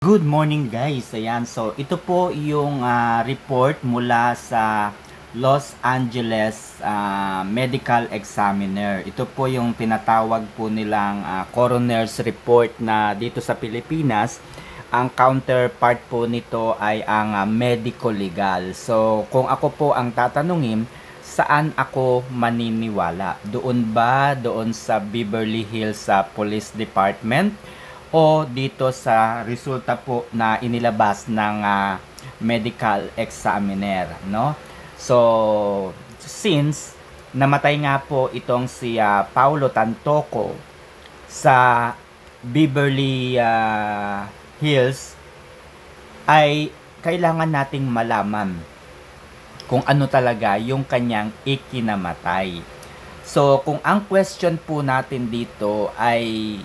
Good morning guys. Ayan, so ito po yung report mula sa Los Angeles Medical Examiner. Ito po yung tinatawag po nilang coroner's report na dito sa Pilipinas. Ang counterpart po nito ay ang medico legal. So kung ako po ang tatanungin, saan ako maniniwala? Doon sa Beverly Hills Police Department o dito sa resulta po na inilabas ng medical examiner, no? So since namatay nga po itong si Paulo Tantoco sa Beverly Hills, ay kailangan nating malaman kung ano talaga yung kanyang ikinamatay. So kung ang question po natin dito ay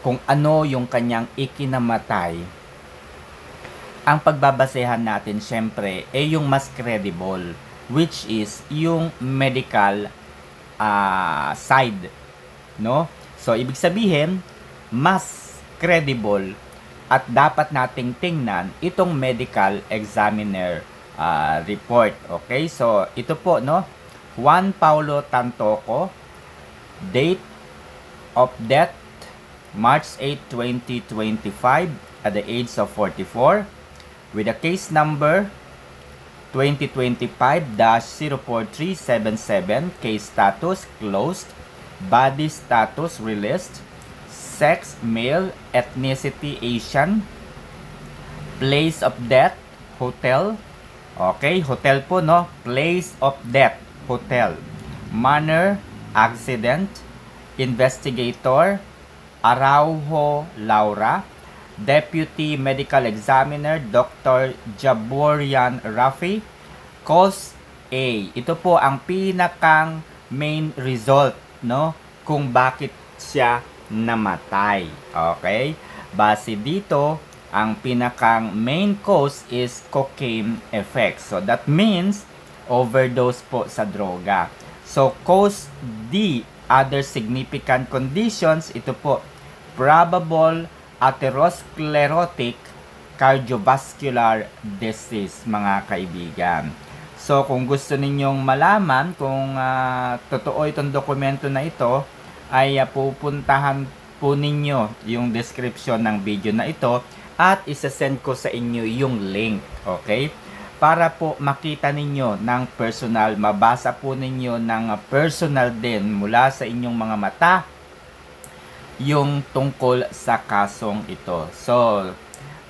kung ano yung kanyang ikinamatay, ang pagbabasehan natin syempre ay yung mas credible, which is yung medical side, no? So ibig sabihin, mas credible at dapat nating tingnan itong medical examiner report. Okay, so ito po, no? Juan Paulo Tantoco, date of death March 8, 2025 at the age of 44 with a case number 2025-04377, case status closed, body status released, sex male, ethnicity Asian, place of death hotel. Okay, hotel po, no? Place of death hotel, manner accident, investigator Araujo Laura, Deputy Medical Examiner Dr. Jaborian Rafi, cause A. Ito po ang pinakang main result, no? Kung bakit siya namatay. Okay? Base dito, ang pinakang main cause is cocaine effect. So that means overdose po sa droga. So cause D, other significant conditions, ito po probable atherosclerotic cardiovascular disease, mga kaibigan. So kung gusto ninyong malaman kung totoo itong dokumento na ito, ay pupuntahan po ninyo yung description ng video na ito at isasend ko sa inyo yung link, okay? Para po makita ninyo ng personal, mabasa po ninyo ng personal din mula sa inyong mga mata yung tungkol sa kasong ito. So,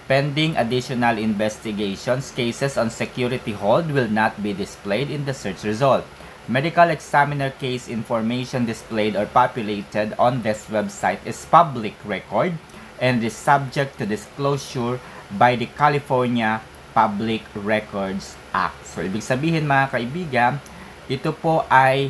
pending additional investigations, cases on security hold will not be displayed in the search result. Medical examiner case information displayed or populated on this website is public record and is subject to disclosure by the California Public Records Act. So, ibig sabihin mga kaibigan, ito po ay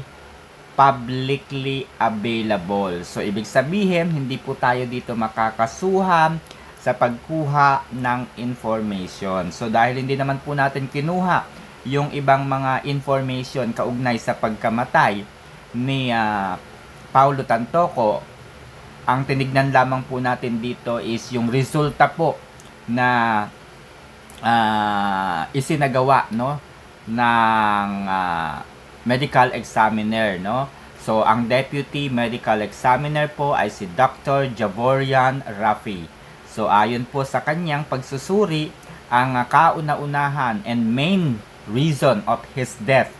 publicly available. So, ibig sabihin, hindi po tayo dito makakasuhan sa pagkuha ng information. So, dahil hindi naman po natin kinuha yung ibang mga information kaugnay sa pagkamatay ni Paulo Tantoco, ang tinignan lamang po natin dito is yung resulta po na isinagawa, no, ng medical examiner, no? So ang deputy medical examiner po ay si Dr. Jaborian Rafi. So ayon po sa kanyang pagsusuri, ang kauna-unahan and main reason of his death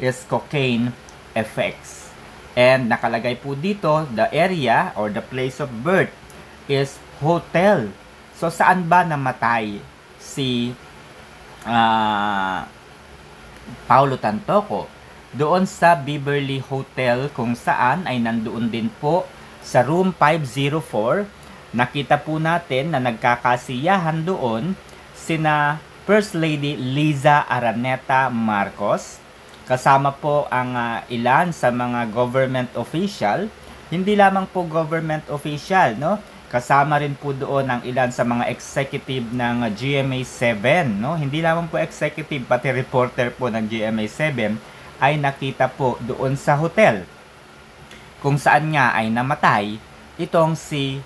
is cocaine effects. And nakalagay po dito, the area or the place of birth is hotel. So saan ba namatay si Paulo Tantoco? Doon sa Beverly Hotel, kung saan ay nandoon din po sa room 504. Nakita po natin na nagkakasiyahan doon sina First Lady Liza Araneta Marcos, kasama po ang ilan sa mga government official. Hindi lamang po government official, no? Kasama rin po doon ang ilan sa mga executive ng GMA7, no? Hindi lamang po executive, pati reporter po ng GMA7 ay nakita po doon sa hotel kung saan nga ay namatay itong si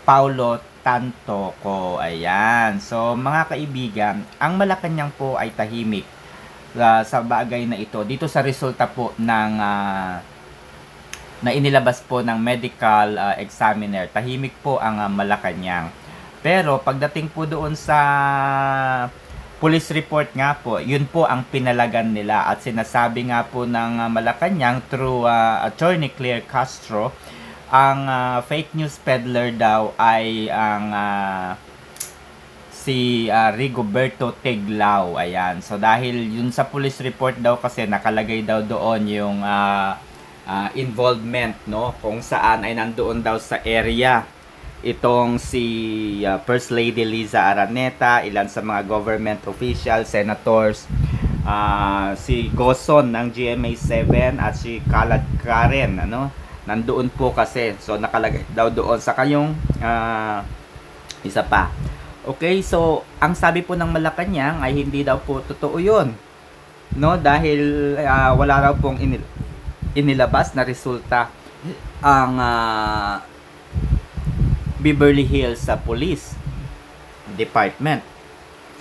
Paulo Tantoco. Ayan. So, mga kaibigan, ang Malacanang po ay tahimik sa bagay na ito. Dito sa resulta po ng na inilabas po ng medical examiner. Tahimik po ang Malacanang. Pero pagdating po doon sa police report nga po, yun po ang pinalagan nila at sinasabi nga po ng Malacanang through Attorney Claire Castro, ang fake news peddler daw ay ang si Rigoberto Teglao. Ayan. So dahil yun sa police report daw kasi nakalagay daw doon yung involvement, no, kung saan ay nandoon daw sa area itong si First Lady Liza Araneta, ilan sa mga government officials, senators, si Gozon ng GMA7 at si Kalad Karen, ano, nandoon po kasi. So nakalagay daw doon sa kayong isa pa. Okay, so ang sabi po ng Malacanang ay hindi daw po totoo yun, no, dahil wala raw pong inilabas na resulta ang Beverly Hills sa Police Department.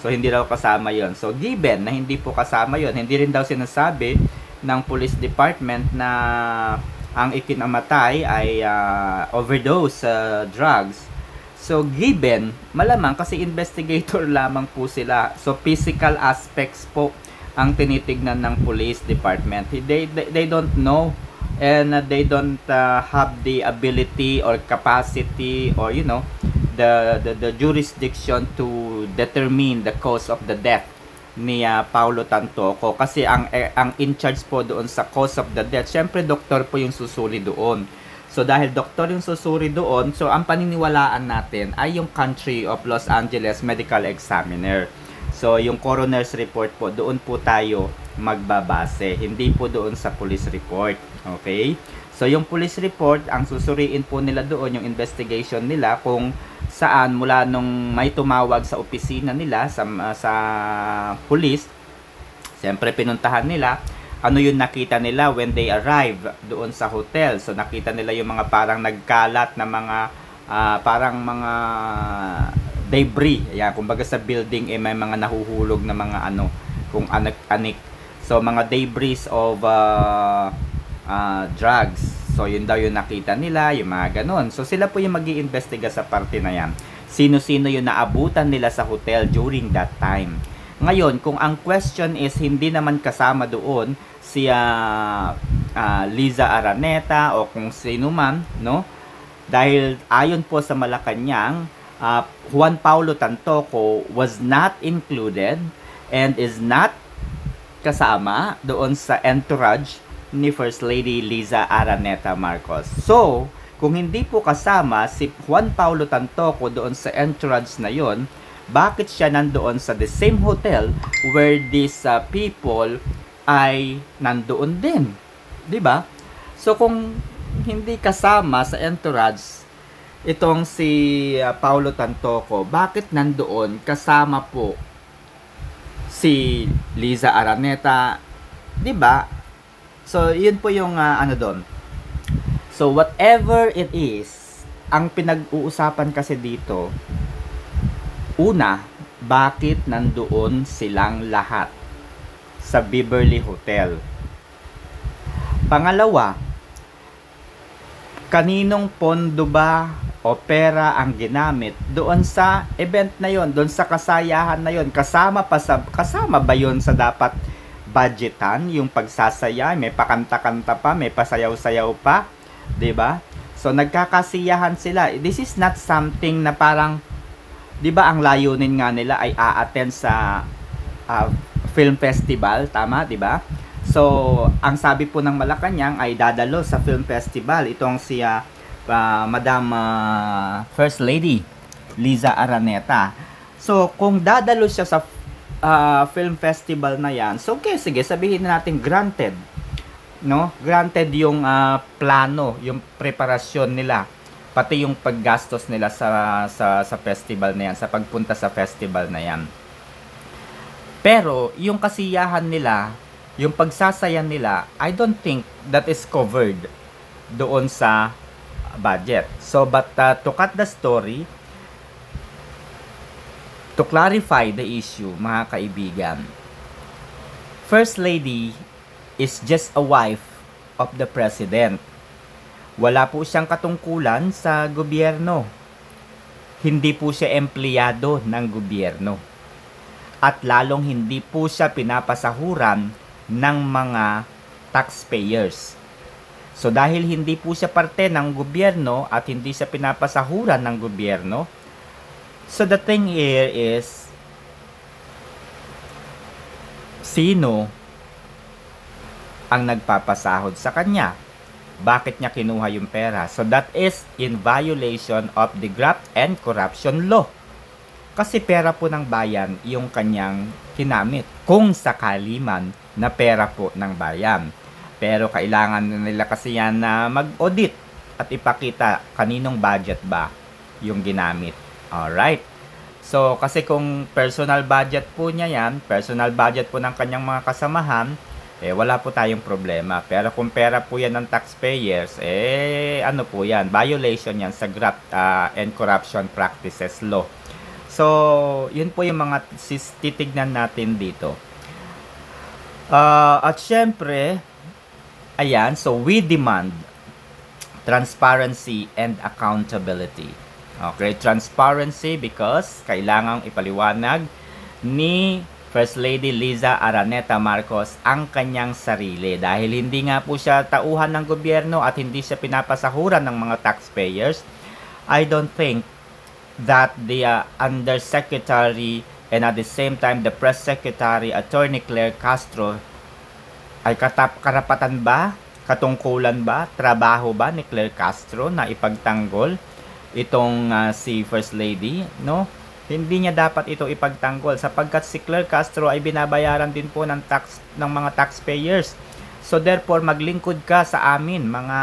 So hindi raw kasama yon. So given na hindi po kasama yon, hindi rin daw sinasabi ng Police Department na ang ikinamatay ay overdose drugs. So given, malamang kasi investigator lamang po sila. So physical aspects po ang tinitignan ng Police Department. They don't know, and they don't have the ability or capacity or the jurisdiction to determine the cause of the death ni Paulo Tantoco, kasi ang in charge po doon sa cause of the death, syempre doktor po yung susuri doon. So dahil doktor yung susuri doon, so ang paniniwalaan natin ay yung Country of Los Angeles Medical Examiner. So yung coroner's report po, doon po tayo magbabase, hindi po doon sa police report. Okay? So yung police report, ang susuriin po nila doon, yung investigation nila kung saan mula nung may tumawag sa opisina nila sa police. Siyempre pinuntahan nila ano yung nakita nila when they arrive doon sa hotel. So nakita nila yung mga parang nagkalat na mga parang mga debris. Ayan, kumbaga sa building may mga nahuhulog na mga kung anik-anik. So mga debris of drugs. So yun daw yung nakita nila, yung mga ganon. So sila po yung mag-iimbestiga sa parte na yan. Sino-sino yung naabutan nila sa hotel during that time. Ngayon, kung ang question is hindi naman kasama doon si Liza Araneta o kung sino man, no? Dahil ayon po sa Malacanang, Juan Paulo Tantoco was not included and is not kasama doon sa entourage ni First Lady Liza Araneta Marcos. So, kung hindi po kasama si Juan Paulo Tantoco doon sa entourage na yon, bakit siya nandoon sa the same hotel where these people ay nandoon din? 'Di ba? So, kung hindi kasama sa entourage itong si Paulo Tantoco, bakit nandoon kasama po si Liza Araneta? 'Di ba? So, yun po yung doon. So, whatever it is, ang pinag-uusapan kasi dito, una, bakit nandoon silang lahat sa Beverly Hotel? Pangalawa, kaninong pondo ba o pera ang ginamit doon sa event na yon, doon sa kasayahan na yon? Kasama ba yon sa dapat budgetan, yung pagsasaya, may pakanta-kanta pa, may pasayaw-sayaw pa, 'di ba? So nagkakasiyahan sila. This is not something na parang, 'di ba, ang layunin nga nila ay a-attend sa film festival, tama, 'di ba? So ang sabi po ng Malacanang ay dadalo sa film festival itong si Madam First Lady Liza Araneta. So kung dadalo siya sa film festival na yan, so okay, sige, sabihin na natin granted, no? Granted yung plano, yung preparasyon nila, pati yung paggastos nila sa festival na yan, sa pagpunta sa festival na yan. Pero yung kasiyahan nila, yung pagsasayan nila, I don't think that is covered doon sa budget. So but to cut the story, To clarify the issue, mga kaibigan, First Lady is just a wife of the President. Wala po siyang katungkulan sa gobyerno. Hindi po siya empleyado ng gobyerno. At lalong hindi po siya pinapasahuran ng mga taxpayers. So dahil hindi po siya parte ng gobyerno at hindi siya pinapasahuran ng gobyerno, so the thing here is, sino ang nagpapasahod sa kanya? Bakit niya kinuha yung pera? So that is in violation of the Graft and Corruption Law. Kasi pera po ng bayan yung kanyang kinamit. Kung sakali man na pera po ng bayan. Pero kailangan nila kasi yan na mag-audit at ipakita kaninong budget ba yung ginamit. Alright. So, kasi kung personal budget po niya yan, personal budget po ng kanyang mga kasamahan, wala po tayong problema. Pero kung pera po yan ng taxpayers, ano po yan? Violation yan sa Graft and Corruption Practices Law. So, yun po yung mga titignan natin dito. At syempre, ayan, so we demand transparency and accountability. Okay, transparency because kailangang ipaliwanag ni First Lady Liza Araneta Marcos ang kanyang sarili. Dahil hindi nga po siya tauhan ng gobyerno at hindi siya pinapasahuran ng mga taxpayers, I don't think that the Undersecretary and at the same time the Press Secretary Attorney Claire Castro ay karapatan ba, katungkulan ba, trabaho ba ni Claire Castro na ipagtanggol itong si First Lady, no? Hindi niya dapat ito ipagtanggol sapagkat si Claire Castro ay binabayaran din po ng mga taxpayers. So therefore maglingkod ka sa amin mga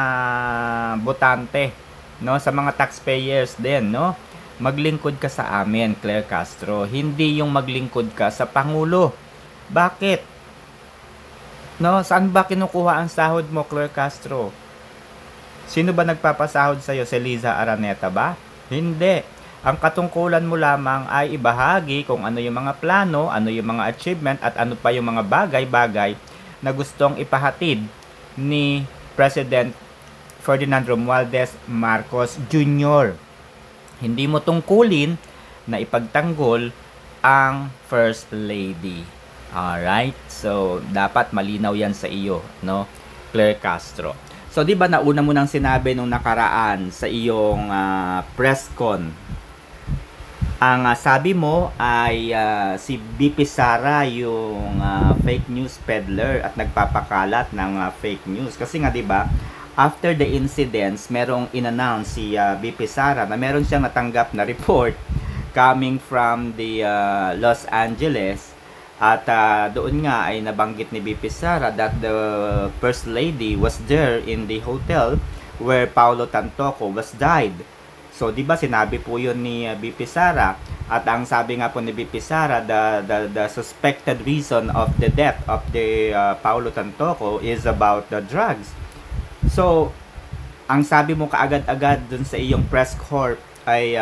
botante, no, sa mga taxpayers din, no? Maglingkod ka sa amin, Claire Castro. Hindi yung maglingkod ka sa Pangulo. Bakit? No, saan ba kinukuha ang sahod mo, Claire Castro? Sino ba nagpapasahod sa iyo? Si Liza Araneta ba? Hindi. Ang katungkulan mo lamang ay ibahagi kung ano yung mga plano, ano yung mga achievement, at ano pa yung mga bagay-bagay na gustong ipahatid ni President Ferdinand Romualdez Marcos Jr. Hindi mo tungkulin na ipagtanggol ang First Lady. Alright? So, dapat malinaw yan sa iyo, no? Claire Castro. So, di ba nauna mo nang sinabi nung nakaraan sa iyong press con? Ang sabi mo ay si BP Sara yung fake news peddler at nagpapakalat ng fake news. Kasi nga, di ba, after the incidents, merong in-announce si BP Sara na meron siyang natanggap na report coming from the Los Angeles. At doon nga ay nabanggit ni BP Sara that the First Lady was there in the hotel where Paulo Tantoco was died. So, di ba sinabi po yun ni BP Sara? At ang sabi nga po ni BP Sara, the suspected reason of the death of the Paulo Tantoco is about the drugs. So, ang sabi mo kaagad-agad dun sa iyong press corp ay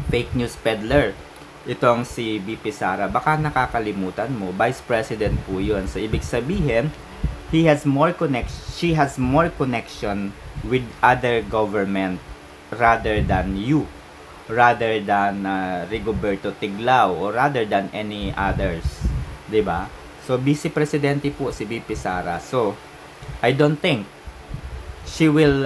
fake news peddler. Itong si BP Sara. Baka nakakalimutan mo, Vice President po yun. So, ibig sabihin, she has more connection with other government rather than you. Rather than Rigoberto Tiglao or rather than any others. Diba? So, Vice Presidente po si BP Sara. So, I don't think she will,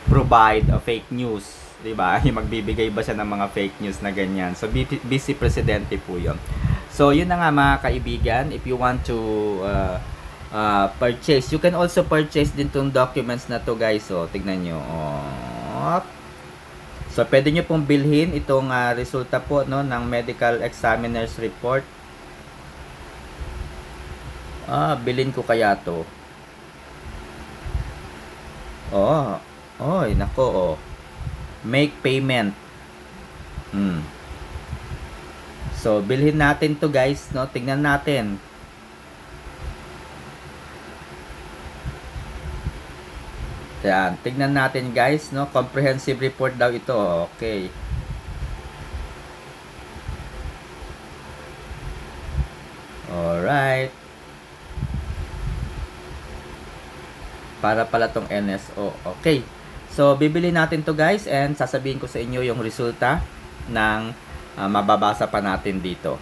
provide a fake news, 'di ba? Magbibigay ba siya ng mga fake news na ganyan? So Vice Presidente po 'yon. So yun na nga mga kaibigan, if you want to purchase, you can also purchase din tong documents na to, guys. So tignan niyo. So pwede niyo pong bilhin itong resulta po, no, ng medical examiner's report. Bilhin ko kaya to. Oy, nako, make payment. So, bilhin natin to, guys, no? Tingnan natin. Yan, tignan natin guys, no? Comprehensive report daw ito. Okay. Alright. Para pala tong NSO. Okay. So, bibili natin to guys and sasabihin ko sa inyo yung resulta ng mababasa pa natin dito.